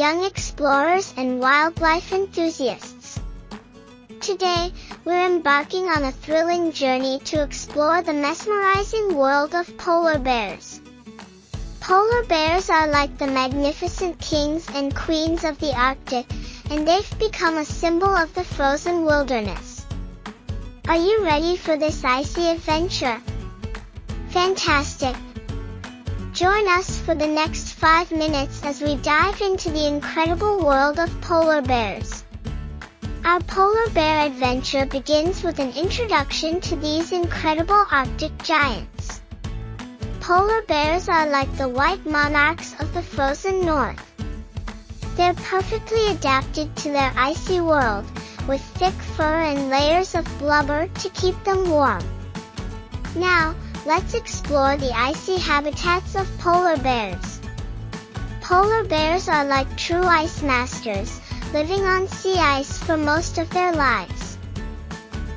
young explorers and wildlife enthusiasts. Today, we're embarking on a thrilling journey to explore the mesmerizing world of polar bears. Polar bears are like the magnificent kings and queens of the Arctic, and they've become a symbol of the frozen wilderness. Are you ready for this icy adventure? Fantastic! Join us for the next 5 minutes as we dive into the incredible world of polar bears. Our polar bear adventure begins with an introduction to these incredible Arctic giants. Polar bears are like the white monarchs of the frozen north. They're perfectly adapted to their icy world, with thick fur and layers of blubber to keep them warm. Now, let's explore the icy habitats of polar bears. Polar bears are like true ice masters, living on sea ice for most of their lives.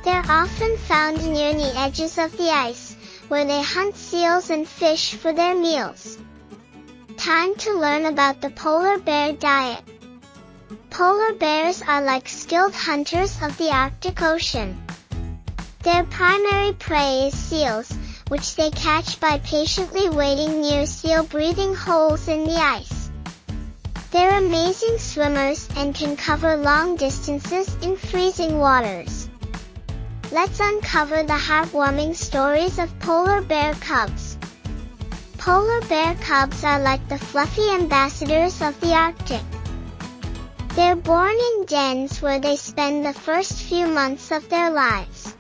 They're often found near the edges of the ice, where they hunt seals and fish for their meals. Time to learn about the polar bear diet. Polar bears are like skilled hunters of the Arctic Ocean. Their primary prey is seals, which they catch by patiently waiting near seal-breathing holes in the ice. They're amazing swimmers and can cover long distances in freezing waters. Let's uncover the heartwarming stories of polar bear cubs. Polar bear cubs are like the fluffy ambassadors of the Arctic. They're born in dens where they spend the first few months of their lives.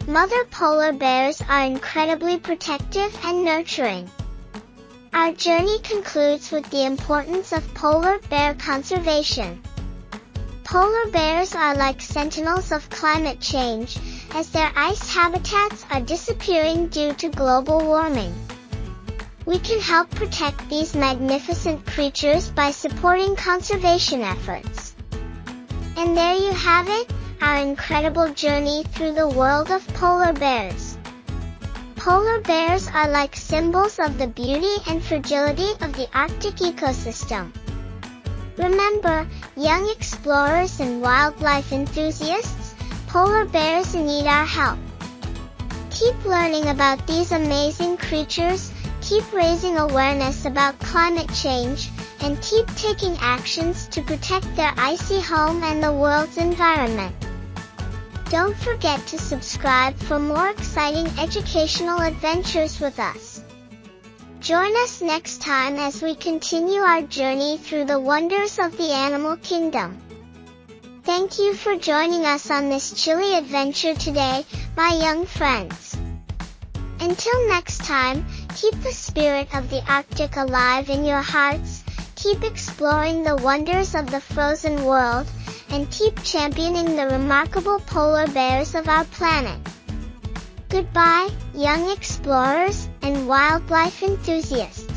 Mother polar bears are incredibly protective and nurturing. Our journey concludes with the importance of polar bear conservation. Polar bears are like sentinels of climate change, as their ice habitats are disappearing due to global warming. We can help protect these magnificent creatures by supporting conservation efforts. And there you have it, our incredible journey through the world of polar bears. Polar bears are like symbols of the beauty and fragility of the Arctic ecosystem. Remember, young explorers and wildlife enthusiasts, polar bears need our help. Keep learning about these amazing creatures, keep raising awareness about climate change, and keep taking actions to protect their icy home and the world's environment. Don't forget to subscribe for more exciting educational adventures with us. Join us next time as we continue our journey through the wonders of the animal kingdom. Thank you for joining us on this chilly adventure today, my young friends. Until next time, keep the spirit of the Arctic alive in your hearts, keep exploring the wonders of the frozen world, and keep championing the remarkable polar bears of our planet. Goodbye, young explorers and wildlife enthusiasts.